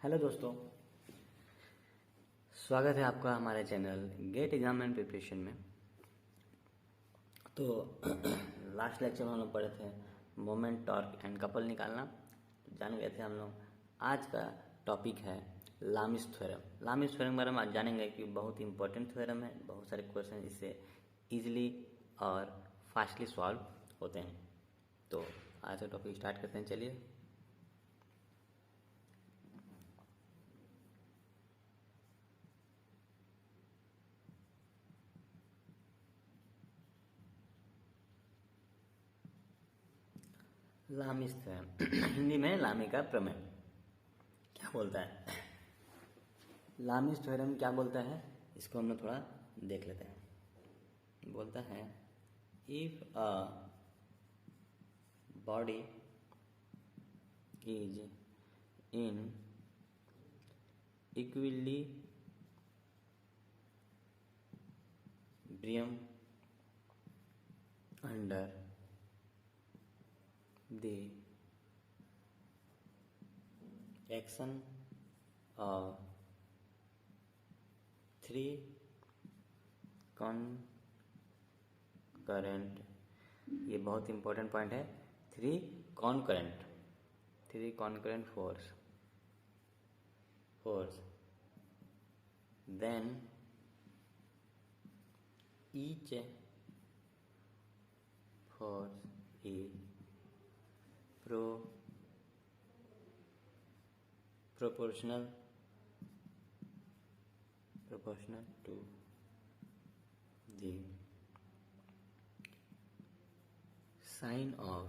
Hello दोस्तों, स्वागत है आपका हमारे channel gate exam and preparation में। तो लास्ट लेक्चर में हम लोग पढ़े थे मोमेंट, टॉर्क एंड कपल निकालना। जान गए थे हम लोग। आज का टॉपिक है लामिस थ्योरम। लामिस थ्योरम के बारे में आज जानेंगे कि बहुत इंपॉर्टेंट थ्योरम है। बहुत सारे क्वेश्चन इससे इजीली और फास्टली सॉल्व होते हैं। तो आज का टॉपिक स्टार्ट करते हैं। चलिए, लामिस थ्योरम हिंदी में लामी का प्रमेय क्या बोलता है? लामिस थ्योरम क्या बोलता है, इसको हम लोग थोड़ा देख लेते हैं। बोलता है if a body is in equilibrium under the action of three concurrent, ये बहुत इंपॉर्टेंट पॉइंट है, three concurrent force then each force is proportional to the sine of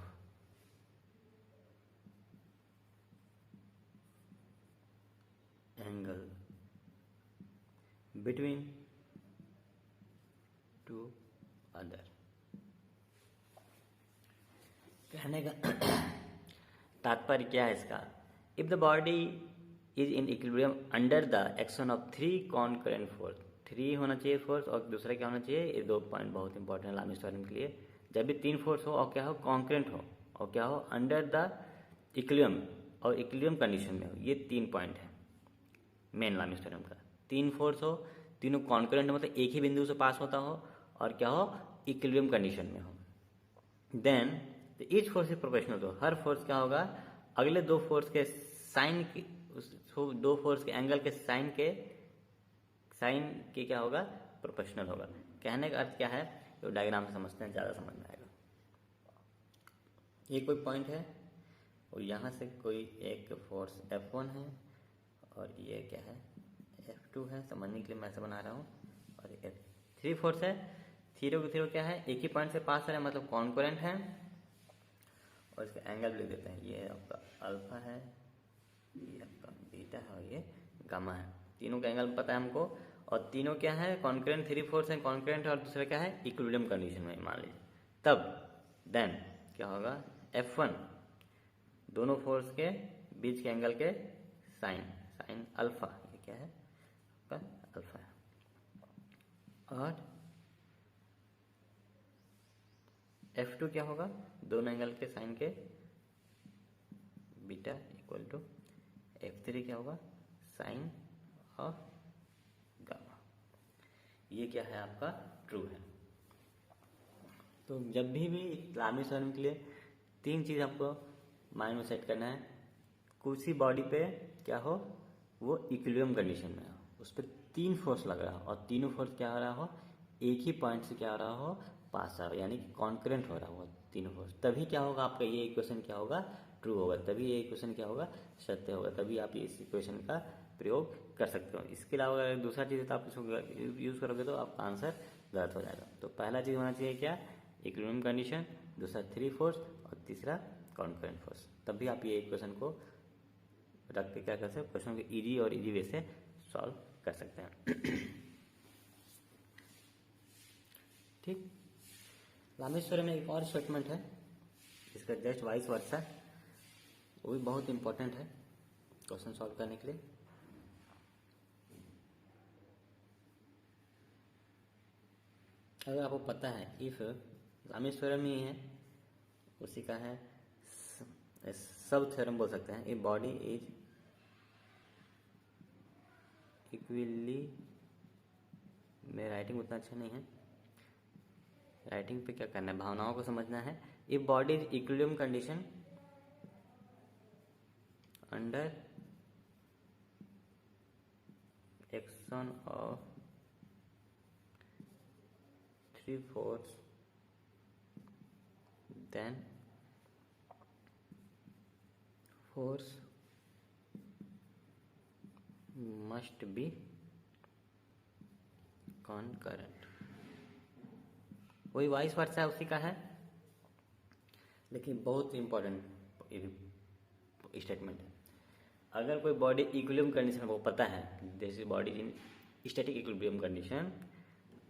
angle between two other। कहने का तात्पर्य क्या है इसका? If the body is in equilibrium under the action of three concurrent force, three होना चाहिए force और दूसरा क्या होना चाहिए? ये दो पॉइंट बहुत इंपॉर्टेंट है लामिस थ्योरम के लिए। जब भी तीन फोर्स हो और क्या हो? कॉन्करेंट हो और क्या हो? अंडर द इक्विलिब्रियम और इक्विलिब्रियम कंडीशन में हो। ये तीन पॉइंट है मेन लामिस थ्योरम का। तीन फोर्स हो, तीनों कॉन्करेंट मतलब एक ही बिंदु से पास होता हो और क्या हो? इक्विलिब्रियम कंडीशन में हो। Then each force is proportional, तो हर फोर्स क्या होगा? अगले दो फोर्स के साइन की, दो फोर्स के एंगल के साइन के क्या होगा? प्रोपोर्शनल होगा। कहने का अर्थ क्या है? तो डायग्राम से समझते हैं, ज्यादा समझ में आएगा। ये कोई पॉइंट है और यहां से कोई एक फोर्स F1 है और ये क्या है? F2 है। समझने के लिए मैं ऐसे बना रहा हूँ। और F3 फोर्स है। थ्री क्या है? एक ही पॉइंट से पास है, मतलब कॉन्करेंट है। और इसका एंगल भी लिख देते हैं। ये आपका अल्फा है, ये आपका बीटा है और ये गामा है। तीनों का एंगल पता है हमको। और तीनों क्या है? कॉन्करेंट, थ्री फोर्स है कॉन्करेंट और दूसरा क्या है? इक्विलिब्रियम कंडीशन में मान लीजिए। तब देन क्या होगा? F1 दोनों फोर्स के बीच के एंगल के साइन अल्फा, ये क्या है? आपका अल्फा है। और F2 क्या होगा? दोनों एंगल के साइन के बीटा इक्वल टू F3 क्या होगा? Sine of gamma. ये क्या है? आपका ट्रू है। तो जब भी लामिस थ्योरम के लिए तीन चीज आपको माइंड में सेट करना है। किसी बॉडी पे क्या हो? वो इक्विलिब्रियम कंडीशन में हो, उस पर तीन फोर्स लग रहा हो और तीनों फोर्स क्या हो रहा हो? एक ही पॉइंट से क्या हो रहा हो? पास आ रहा हो, यानी कि कॉन्करेंट हो रहा हो तीनों फोर्स। तभी क्या होगा? आपका ये इक्वेशन क्या होगा? ट्रू होगा। तभी ये इक्वेशन क्या होगा? सत्य होगा। तभी आप इस इक्वेशन का प्रयोग कर सकते हो। इसके अलावा अगर दूसरा चीज तो आप इसको यूज करोगे तो आपका आंसर गलत हो जाएगा। तो पहला चीज होना चाहिए क्या? इक्विलिब्रियम कंडीशन, दूसरा थ्री फोर्स और तीसरा कॉन्करेंट फोर्स। तभी आप ये इक्वेशन को रख के क्या कर सकते हो? क्वेश्चन को इजी और इजी वे से सॉल्व कर सकते हैं। ठीक। लामिस थ्योरम में एक और स्टेटमेंट है, इसका जस्ट वाइस वर्सा, वो भी बहुत इंपॉर्टेंट है क्वेश्चन सॉल्व करने के लिए। अगर आपको पता है इफ लामिस थ्योरम ही है, उसी का है सब थ्योरम बोल सकते हैं। ए बॉडी इज इक्विली, मेरा राइटिंग उतना अच्छा नहीं है, राइटिंग पे क्या करना है, भावनाओं को समझना है। If body is equilibrium condition under action of 3 force then force must be concurrent। वही वाइस वर्सा है, उसी का है, लेकिन बहुत इंपॉर्टेंट स्टेटमेंट है। अगर कोई बॉडी इक्विलिब्रियम कंडीशन वो पता है, जैसे body in static equilibrium condition,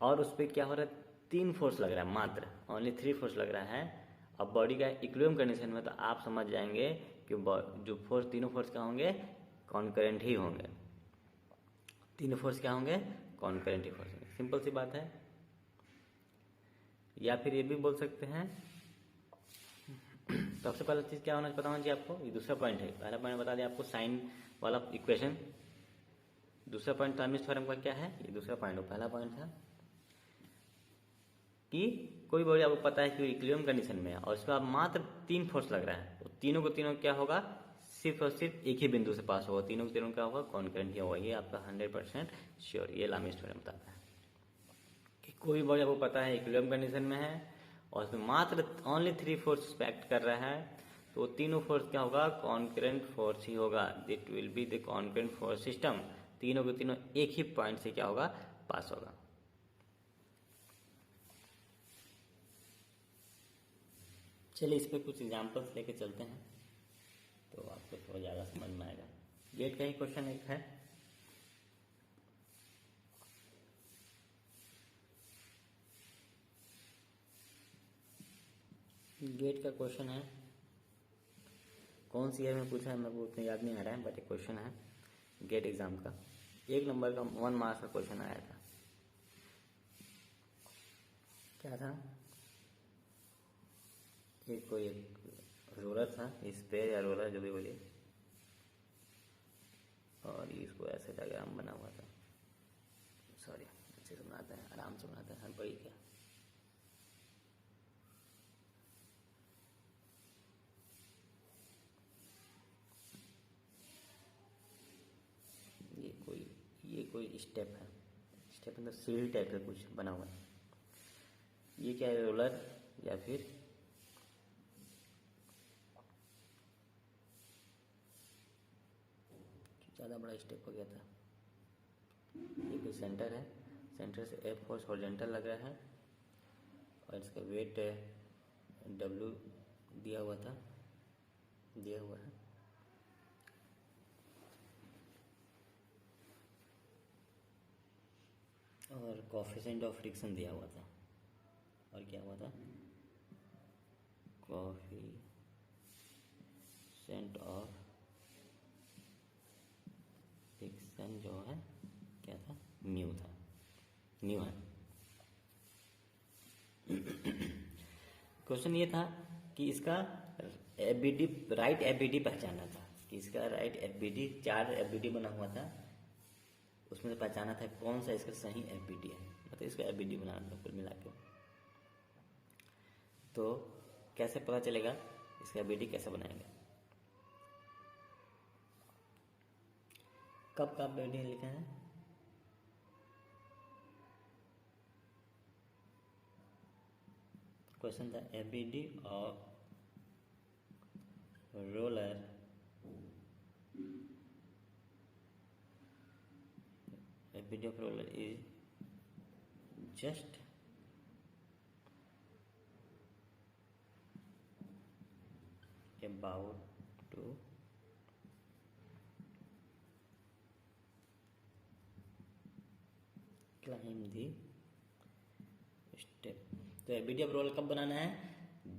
और उस पर क्या हो रहा है, 3 फोर्स लग रहा है, मात्र ओनली 3 फोर्स लग रहा है, अब बॉडी का इक्विलिब्रियम कंडीशन में, तो आप समझ जाएंगे कि जो फोर्स, तीनों फोर्स क्या होंगे, कॉन्करेंट ही होंगे। तीनों फोर्स क्या होंगे, कॉन्करेंट ही फोर्स होंगे। सिंपल सी बात है। या फिर ये भी बोल सकते हैं, सबसे पहला चीज क्या होना पता होना चाहिए आपको, ये दूसरा पॉइंट है। पहला पॉइंट बता दिया आपको साइन वाला इक्वेशन, दूसरा पॉइंट टर्मिस थ्योरम का क्या है, ये दूसरा पॉइंट हो। पहला पॉइंट था कि कोई बॉडी आपको पता है कि इक्विलिब्रियम कंडीशन में है और इसमें आप मात्र 3 फोर्स लग रहा है, तो तीनों को तीनों क्या होगा, सिर्फ और सिर्फ एक ही बिंदु से पास होगा, तीनों को तीनों क्या होगा, कॉन्करेंट ही होगा। ये आपका 100% श्योर, ये लामिस थ्योरम बताता है कि कोई बॉडी आपको पता है इक्विलिब्रियम कंडीशन में है और इसमें मात्र ओनली 3 फोर्स एक्ट कर रहा है, तो तीनों फोर्स क्या होगा, कॉन्करेंट फोर्स ही होगा। It will be the concurrent force system. तीनों के तीनों एक ही पॉइंट से क्या होगा, पास होगा। चलिए इस पे कुछ एग्जाम्पल्स लेके चलते हैं, तो आपको थोड़ा ज़्यादा समझ में आएगा। गेट का ही क्वेश्चन एक है, गेट का क्वेश्चन है, कौन सी ईयर में पूछा है मेरे को उतना याद नहीं आ रहा है, बट एक क्वेश्चन है गेट एग्जाम का, 1 नंबर का 1 मार्क्स का क्वेश्चन आया था। क्या था, ये कोई रोलर था, स्पेयर या रोलर जो भी बोलिए, और इसको ऐसे डायग्राम बना हुआ था, सॉरी अच्छे से बनाते हैं, आराम से बनाते हैं, हड़बड़ी क्या। ये कोई स्टेप है, स्टेप मतलब सीढ़ी टाइप का कुछ बना हुआ है। ये क्या है, रोलर या फिर ज़्यादा बड़ा स्टेप हो गया था। ये कोई सेंटर है, सेंटर से F फोर्स हॉरिजॉन्टल लग रहा है और इसका वेट W दिया हुआ है, और कोएफिशिएंट ऑफ फ्रिक्शन दिया हुआ था, और क्या हुआ था, कोएफिशिएंट ऑफ फ्रिक्शन जो है क्या था, म्यू था, म्यू है। क्वेश्चन ये था कि इसका एफबीडी, राइट एफबीडी पहचानना था, कि इसका राइट एफबीडी, 4 एफबीडी बना हुआ था, उसमें से पहचाना था कौन सा इसका सही एफबीडी है, मतलब इसका एफबीडी बनाना था कुल मिला के। तो कैसे पता चलेगा, इसका एफबीडी कैसे बनाएंगे, कब का एफबीडी लिखा है, क्वेश्चन था FBD of roller FBD of roller is just about to climb the step। तो एफबीडी ऑफ रोलर कब बनाना है,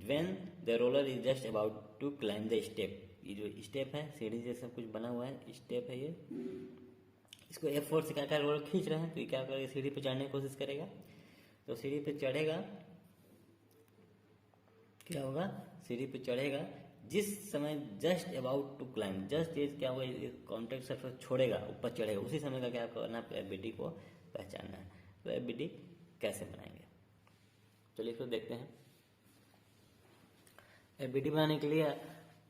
when the roller is just about to climb the step। ये जो स्टेप है, सीढ़ी जैसा कुछ बना हुआ है, स्टेप है ये, इसको F4 से क्या रोलर खींच रहे हैं, तो ये क्या करेगा, सीढ़ी पे चढ़ने की कोशिश करेगा, तो सीढ़ी पे चढ़ेगा, क्या होगा, सीढ़ी पे चढ़ेगा जिस समय just about to climb, just ये क्या होगा, कॉन्टैक्ट सरफेस छोड़ेगा, ऊपर चढ़ेगा, उसी समय का क्या करना है, एफबीडी को पहचानना है। तो एफबीडी कैसे बनाएंगे, चलिए फिर देखते हैं। एफबीडी बनाने के लिए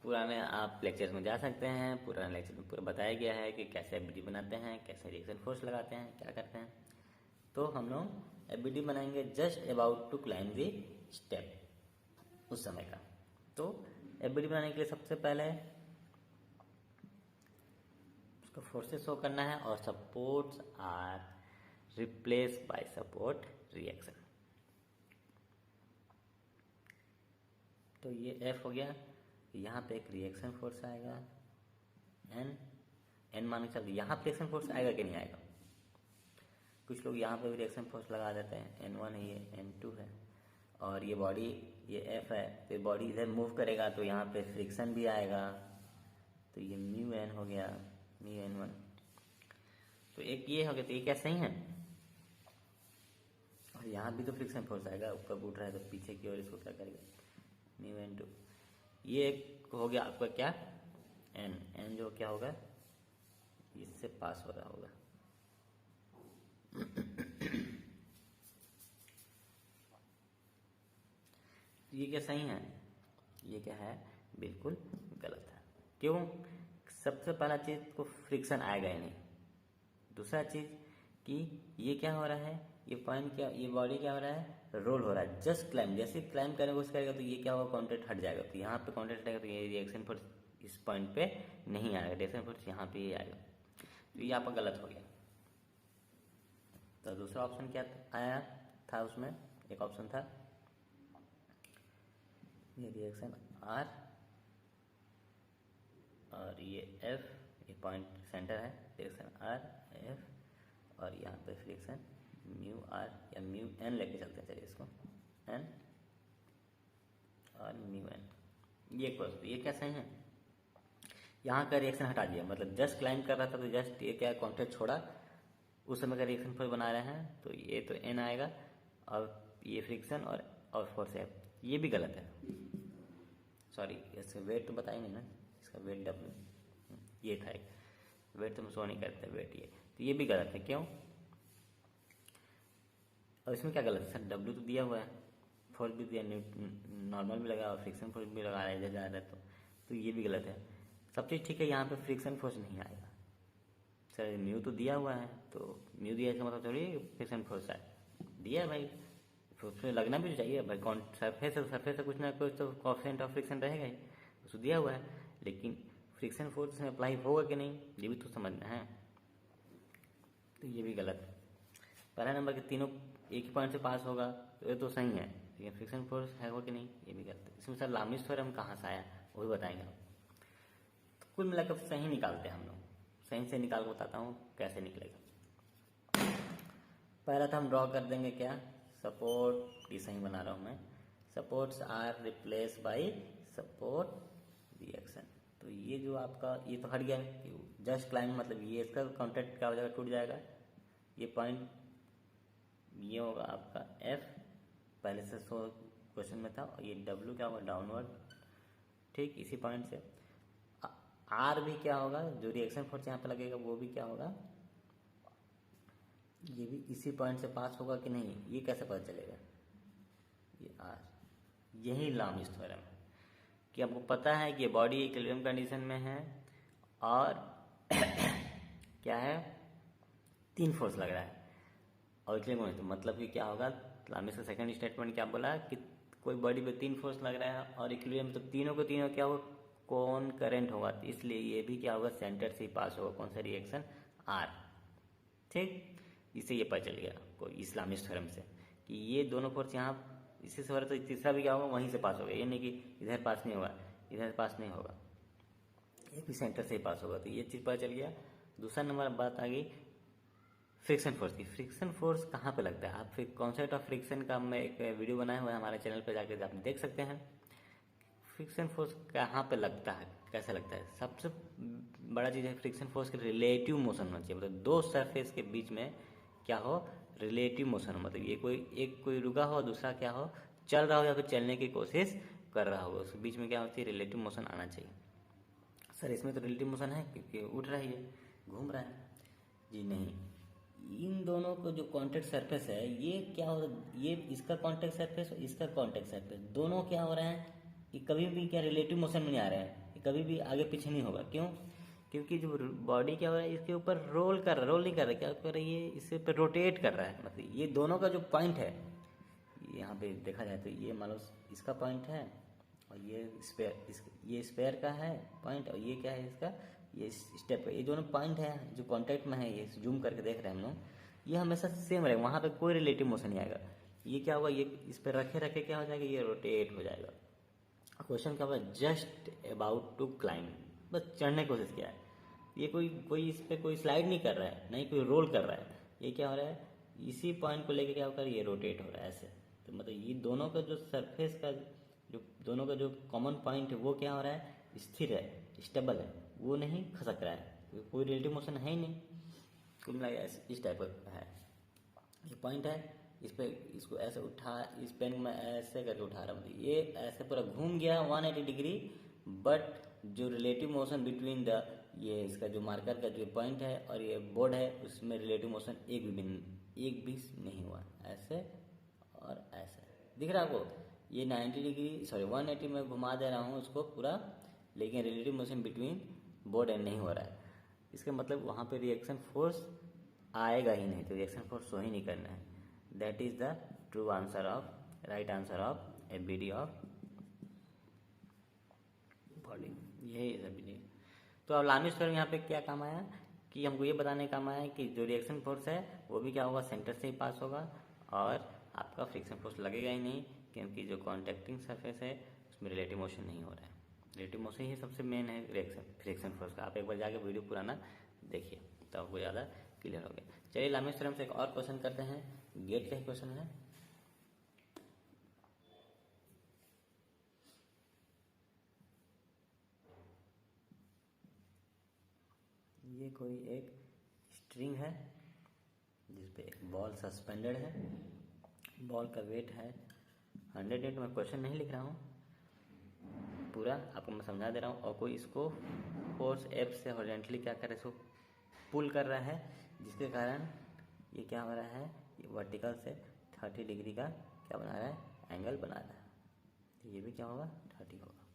पुराने आप लेक्चर्स में जा सकते हैं, पुराने लेक्चर में पूरा बताया गया है कि कैसे एफबीडी बनाते हैं, कैसे रिएक्शन फोर्स लगाते हैं, क्या करते हैं। तो हम लोग एफबीडी बनाएंगे just about to climb the step, उस समय का। तो एफबीडी बनाने के लिए सबसे पहले उसका फोर्सेस शो करना है और supports are replace by support reaction. तो ये एफ हो गया, यहाँ पे एक रिएक्शन फोर्स आएगा एन मान के चलते, यहाँ पे रिएक्शन फोर्स आएगा कि नहीं आएगा। कुछ लोग यहाँ पे भी रिएक्शन फोर्स लगा देते हैं, N1 है, ये N2 है, और ये बॉडी ये F है, तो बॉडी इधर मूव करेगा तो यहाँ पे फ्रिक्शन भी आएगा, तो ये म्यू एन हो गया, म्यू N1। तो एक ये हो गया, तो ये क्या सही है। और यहाँ भी तो फ्रिक्शन फोर्स आएगा, ऊपर उठ रहा है तो पीछे की ओर इसको क्या करेगा, म्यू N2। ये एक हो गया आपका क्या, एन जो क्या होगा, इससे पास हो रहा होगा। ये क्या सही है, ये क्या है, बिल्कुल गलत है। क्यों, सबसे पहला चीज को फ्रिक्शन आएगा ही नहीं। दूसरा चीज कि ये क्या हो रहा है, ये पॉइंट क्या, ये बॉडी क्या हो रहा है, रोल हो रहा है, जस्ट क्लाइंब, जैसे क्लाइंब करने की कोशिश करेगा तो ये क्या होगा, कॉन्टैक्ट हट जाएगा। तो यहाँ पे कॉन्टैक्ट हटेगा तो ये रिएक्शन फोर्स इस पॉइंट पे नहीं आएगा, रिएक्शन फोर्स यहाँ पे ही आएगा। तो ये आपका गलत हो गया। तो दूसरा ऑप्शन क्या आया था, उसमें एक ऑप्शन था ये रिएक्शन आर और ये एफ, ये पॉइंट सेंटर है, रिएक्शन आर एफ, और यहाँ पे फ्रिक्शन म्यू आर या म्यू एन लेके चलते हैं, चलिए इसको एन और म्यू एन। ये क्वेश्चन, ये क्या सही है, यहाँ का रिएक्शन हटा दिया, मतलब जस्ट क्लाइंब कर रहा था तो जस्ट ये क्या कॉन्टैक्ट छोड़ा, उस समय का रिएक्शन फोर्स बना रहे हैं, तो ये तो एन आएगा और ये फ्रिक्शन और फोर्स है, ये भी गलत है। सॉरी, इसका वेट तो बताया नहीं ना, इसका वेट डब्ल्यू ये था, एक वेट तो हम शो नहीं करते, वेट ये, तो ये भी गलत है। क्यों, और इसमें क्या गलत है सर, डब्ल्यू तो दिया हुआ है, फोर्स भी दिया, नॉर्मल भी लगा और फ्रिक्शन फोर्स भी लगा रहा है इधर जा रहा है, तो ये भी गलत है। सब चीज़ ठीक है, यहाँ पे फ्रिक्शन फोर्स नहीं आएगा। सर म्यू तो दिया हुआ है, तो म्यू दिया इसका मतलब थोड़ी फ्रिक्शन फोर्स है, दिया है भाई, उसमें लगना भी चाहिए भाई, कौन सरफेस है, सरफेस से कुछ ना कुछ तो कोएफिशिएंट ऑफ फ्रिक्शन रहेगा ही, उसको दिया हुआ है, लेकिन फ्रिक्शन फोर्स में अप्लाई होगा कि नहीं ये भी तो समझना है। तो ये भी गलत है। पहला नंबर के तीनों एक ही पॉइंट से पास होगा तो ये तो सही है, लेकिन फ्रिक्शन फोर्स है हो कि नहीं ये भी गलत है। इसमें सर लामिस थ्योरम कहाँ से आया वो भी बताएंगे हम। तो कुल मिलाकर सही निकालते हैं हम लोग, सही से निकाल के बताता हूँ कैसे निकलेगा। पहला तो हम ड्रॉ कर देंगे क्या, सपोर्ट, ये सही बना रहा हूँ मैं, supports are replace by support reaction. तो ये जो आपका ये तो हट गया, जस्ट क्लाइंब मतलब ये इसका कॉन्टैक्ट क्या हो जाएगा, टूट जाएगा। ये पॉइंट ये होगा आपका एफ, पहले से क्वेश्चन में था, और ये डब्ल्यू क्या होगा, डाउनवर्ड, ठीक इसी पॉइंट से। आर भी क्या होगा, जो रिएक्शन फोर्स यहाँ पे लगेगा वो भी क्या होगा, ये भी इसी पॉइंट से पास होगा कि नहीं ये कैसे पता चलेगा, ये आर, यही लामिस थ्योरम है कि आपको पता है कि बॉडी इक्विलिब्रियम कंडीशन में है और क्या है, तीन फोर्स लग रहा है और इक्विलिब्रियम, तो मतलब कि क्या होगा, लामिस का सेकंड स्टेटमेंट क्या बोला कि कोई बॉडी पे तीन फोर्स लग रहा है और इक्विलिब्रियम, तो तीनों को तीनों क्या होगा, कौन करंट होगा, तो इसलिए ये भी क्या होगा, सेंटर से ही पास होगा, कौन सा रिएक्शन, आर, ठीक। इससे ये पता चल गया आपको इस्लामिक थ्योरम से कि ये दोनों फोर्स यहाँ इसी से हो रहा, तो तीसरा भी क्या होगा, वहीं से पास होगा, ये नहीं कि इधर पास नहीं होगा, इधर पास नहीं होगा, ये भी सेंटर से ही पास होगा, तो ये चीज़ पता चल गया। दूसरा नंबर बात आ गई फ्रिक्शन फोर्स की। फ्रिक्शन फोर्स कहाँ पे लगता है, आप फिर कॉन्सेप्ट ऑफ फ्रिक्शन का मैं एक वीडियो बनाया हुआ है हमारे चैनल पर, जाकर आप देख सकते हैं। फ्रिक्शन फोर्स कहाँ पे लगता है, कैसे लगता है, सबसे बड़ा चीज़ है फ्रिक्शन फोर्स के रिलेटिव मोशन होना चाहिए, मतलब दो सरफेस के बीच में क्या हो, रिलेटिव मोशन हो, मतलब ये कोई एक कोई रुका हो दूसरा क्या हो, चल रहा हो या फिर चलने की कोशिश कर कर रहा होगा उसके बीच में क्या होती है, रिलेटिव मोशन आना चाहिए। सर इसमें तो रिलेटिव मोशन है क्योंकि उठ रही है, घूम रहा है। जी नहीं, इन दोनों को जो कॉन्टैक्ट सरफेस है ये क्या हो, ये इसका कॉन्टैक्ट सरफेस और इसका कॉन्टैक्ट सरफेस दोनों क्या हो रहे हैं, ये कभी भी क्या रिलेटिव मोशन में नहीं आ रहे हैं, ये कभी भी आगे पीछे नहीं होगा। क्यों? क्योंकि जो बॉडी क्या हो रहा है इसके ऊपर रोल कर रहा है, रोल नहीं कर रहा है, क्या कर रही है, इसके ऊपर रोटेट कर रहा है। मतलब ये दोनों का जो पॉइंट है, यहाँ पे देखा जाए तो ये मान लो इसका पॉइंट है और ये स्पेयर का है पॉइंट, और ये क्या है इसका, ये स्टेप का, ये दोनों पॉइंट है जो कांटेक्ट में है, ये जूम करके देख रहे हैं हम लोग, ये हमेशा सेम रहेगा, वहाँ पे कोई रिलेटिव मोशन नहीं आएगा। ये क्या होगा, ये इस पर रखे रखे क्या हो जाएगा, ये रोटेट हो जाएगा। क्वेश्चन क्या होगा, जस्ट अबाउट टू क्लाइंब, बस चढ़ने की कोशिश किया है, ये कोई इस पर कोई स्लाइड नहीं कर रहा है, नहीं कोई रोल कर रहा है, ये क्या हो रहा है, इसी पॉइंट को लेके क्या होकर ये रोटेट हो रहा है ऐसे। तो मतलब ये दोनों का जो सरफेस का जो दोनों का जो कॉमन पॉइंट है वो क्या हो रहा है, स्थिर है, स्टेबल है, वो नहीं खसक रहा है, कोई रिलेटिव मोशन है ही नहीं। कुल मिला इस टाइप का है, ये पॉइंट है, इस पे इसको ऐसे उठा, इस पेन में ऐसे करके उठा रहा हूँ, ये ऐसे पूरा घूम गया 180 डिग्री, बट जो रिलेटिव मोशन बिटवीन द ये इसका जो मार्कर का जो पॉइंट है और ये बोर्ड है उसमें रिलेटिव मोशन एक भी नहीं हुआ, ऐसे और ऐसे दिख रहा है आपको, ये 90 डिग्री सॉरी 180 में घुमा दे रहा हूँ उसको पूरा, लेकिन relative motion between board and नहीं हो रहा है। इसका मतलब वहाँ पे रिएक्शन फोर्स आएगा ही नहीं, तो रिएक्शन फोर्स शो ही नहीं करना है। That is the true answer of right answer of ABD of body, यही है एबीडी। तो अब लामिस्ट थ्योरम यहाँ पे क्या काम आया कि हमको ये बताने का काम आया कि जो रिएक्शन फोर्स है वो भी क्या होगा, सेंटर से ही पास होगा और आपका फ्रिक्शन फोर्स लगेगा ही नहीं, क्योंकि जो कॉन्टैक्टिंग सरफेस है उसमें रिलेटिव मोशन नहीं हो रहा है। रिलेटिव मोशन ही सबसे मेन है फ्रिक्शन फोर्स का। आप एक बार जाके वीडियो पुराना देखिए तो आपको ज़्यादा क्लियर हो गया। चलिए लामिस्ट थ्योरम से एक और क्वेश्चन करते हैं, गेट का ही क्वेश्चन है। ये कोई एक स्ट्रिंग है जिसपे एक बॉल सस्पेंडेड है, बॉल का वेट है 100 न्यूटन। मैं क्वेश्चन नहीं लिख रहा हूँ, पूरा आपको मैं समझा दे रहा हूँ। और कोई इसको फोर्स एफ से हॉरिजॉन्टली क्या कर रहा है, इसको पुल कर रहा है, जिसके कारण ये क्या हो रहा है, ये वर्टिकल से 30 डिग्री का क्या बना रहा है, एंगल बना रहा है। तो ये भी क्या होगा, 30 होगा।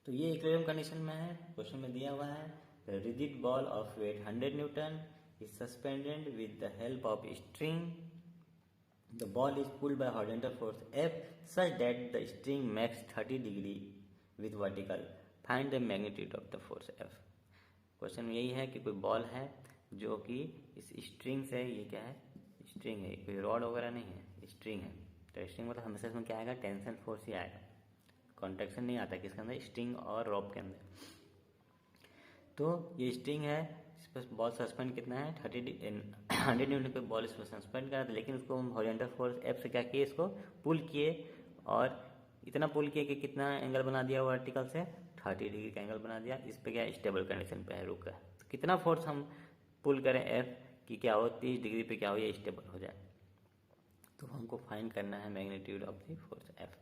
तो ये इक्विलिब्रियम कंडीशन में है, क्वेश्चन में दिया हुआ है rigid ball of weight 100 newton is suspended with the help of a string. The ball is pulled by horizontal force F such that the string makes 30 degree with vertical. Find the magnitude of the force F. Question में यही है कि कोई ball है जो कि इस string से, ये क्या है, स्ट्रिंग है, कोई रॉड वगैरह नहीं है, स्ट्रिंग है। तो स्ट्रिंग मतलब हमेशा इसमें क्या आएगा, टेंशन फोर्स ही आएगा, कॉन्ट्रैक्शन नहीं आता किसके अंदर, स्ट्रिंग और रॉप के अंदर। तो ये स्ट्रिंग है, इस पर बॉल सस्पेंड कितना है 100 न्यूटन पे बॉल इसमें सस्पेंड करा था, लेकिन उसको हम हॉरिजॉन्टल फोर्स एफ से क्या किए, इसको पुल किए और इतना पुल किए कि कितना एंगल बना दिया वर्टिकल से 30 डिग्री का एंगल बना दिया। इस पे क्या स्टेबल कंडीशन पे है, रुका। तो कितना फोर्स हम पुल करें एफ कि क्या हो 30 डिग्री पे क्या हो, ये स्टेबल हो जाए। तो हमको फाइंड करना है magnitude of the force F.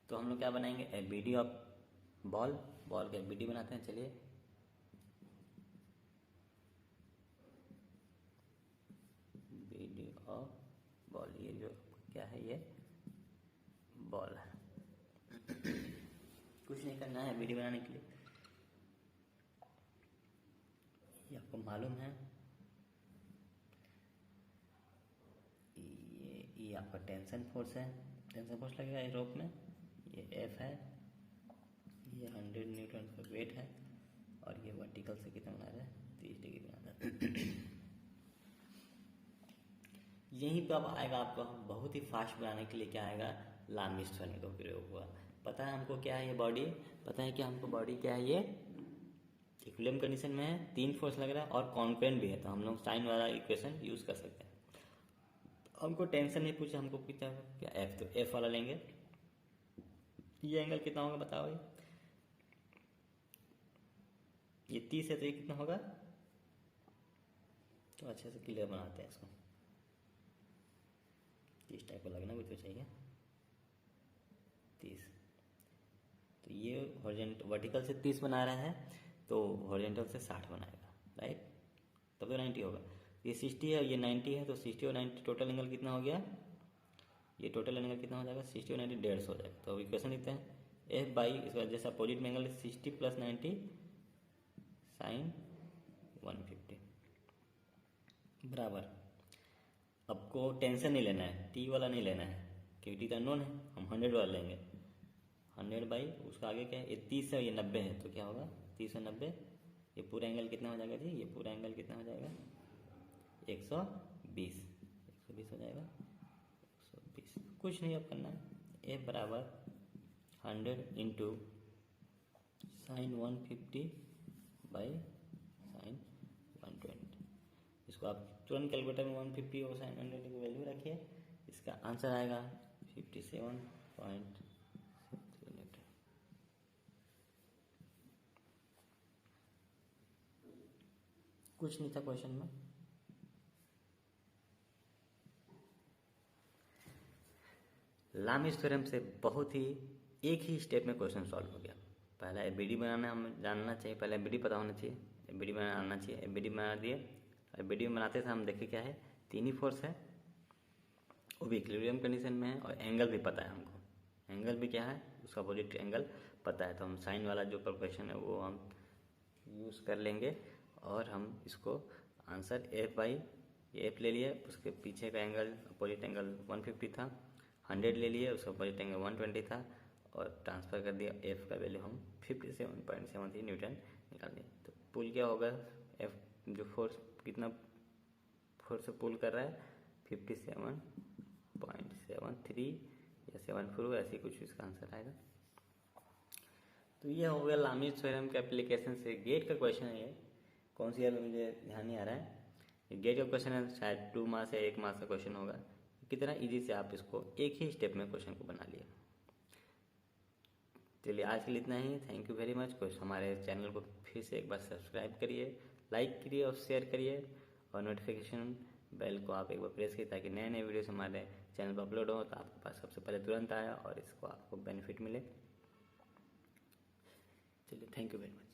तो हम लोग क्या बनाएंगे, एबीडी ऑफ बॉल का एबीडी बनाते हैं। चलिए ऑफ बॉल, ये जो क्या है, ये बॉल है। कुछ नहीं करना है वीडियो बनाने के लिए, ये आपको मालूम है, ये आपका टेंशन फोर्स है, टेंशन फोर्स लगेगा इस रोप में, ये एफ है, ये 100 न्यूटन का वेट है और ये वर्टिकल से कितना बना रहा है, 30 डिग्री बना रहा है। यहीं पे अब आएगा आपको बहुत ही फास्ट बनाने के लिए क्या आएगा, लामिस्ट थ्योरम का प्रयोग हुआ। पता है हमको क्या है, ये बॉडी पता है कि हमको बॉडी क्या है, ये इक्विलिब्रियम कंडीशन में है, 3 फोर्स लग रहा है और कॉन्करेंट भी है, तो हम लोग साइन वाला इक्वेशन यूज कर सकते हैं। हमको टेंशन नहीं पूछा, हमको पूछा क्या एफ, तो एफ वाला लेंगे। ये एंगल कितना होगा बताओ, ये 30 है तो ये कितना होगा, तो अच्छे से क्लियर बनाते हैं इसको, इस टाइप का लगना भी तो चाहिए, 30 ये वर्टिकल से 30 बना रहा है तो हॉरिजॉन्टल से 60 बनाएगा, राइट, तब तो 90 होगा। ये 60 है, ये 90 है, तो 60 और 90 टोटल एंगल कितना हो गया, ये टोटल एंगल कितना हो जाएगा, 60 और 90 150 हो जाएगा। तो अब इक्वेशन लिखते हैं, एफ बाई इसका जैसा अपोजिट में एंगल 60 + 90 साइन 150 बराबर। आपको टेंशन नहीं लेना है, टी वाला नहीं लेना है क्योंकि टी तो अननोन है, हम 100 वाला लेंगे। 100 बाई उसका आगे क्या है, ये 30 है, ये 90 है, तो क्या होगा 30 और 90, ये पूरा एंगल कितना हो जाएगा जी, ये पूरा एंगल कितना हो जाएगा 120 हो जाएगा 120। कुछ नहीं अब करना है, एफ बराबर 100 इंटू साइन 150 बाई साइन 120। इसको आप तुरंत कैलकुलेटर में 150 और साइन 120 की वैल्यू रखिए, इसका आंसर आएगा 57.6 मीटर। कुछ नहीं था क्वेश्चन में। लामिस थ्योरम से बहुत ही एक ही स्टेप में क्वेश्चन सॉल्व हो गया। पहला एबीडी बनाना हम जानना चाहिए, पहले एबीडी पता होना चाहिए, एबीडी बनाना आना चाहिए। एबीडी बना दिए, एबीडी बनाते थे हम देखे क्या है, 3 ही फोर्स है, वो भी इक्विलिब्रियम कंडीशन में है, और एंगल भी पता है हमको, एंगल भी क्या है उसका अपोजिट एंगल पता है, तो हम साइन वाला जो प्रोपोर्शन है वो हम यूज़ कर लेंगे और हम इसको आंसर एफ बाई एफ ले लिए, उसके पीछे का एंगल अपोजिट एंगल 150 था, 100 ले लिए, उसका अपोजिट एंगल 120 था, और ट्रांसफर कर दिया, एफ का वैल्यू हम 57.73 न्यूटन निकाल दिया। तो पुल क्या होगा, एफ जो फोर्स कितना फोर्स से पुल कर रहा है 57.73 या 74 ऐसी कुछ इसका आंसर आएगा। तो ये हो गया लामिस थ्योरम के एप्लीकेशन से। गेट का क्वेश्चन है ये, कौन सी है मुझे ध्यान नहीं आ रहा है, गेट का क्वेश्चन है, शायद 2 मार्क्स या 1 मार्क्स का क्वेश्चन होगा। कितना इजी से आप इसको एक ही स्टेप में क्वेश्चन को बना लिए। चलिए आज के लिए इतना ही, थैंक यू वेरी मच। कुछ हमारे चैनल को फिर से एक बार सब्सक्राइब करिए, लाइक करिए और शेयर करिए, और नोटिफिकेशन बेल को आप एक बार प्रेस कीजिए ताकि नए नए वीडियोस हमारे चैनल पर अपलोड हो तो आपके पास सबसे पहले तुरंत आए और इसको आपको बेनिफिट मिले। चलिए थैंक यू वेरी मच।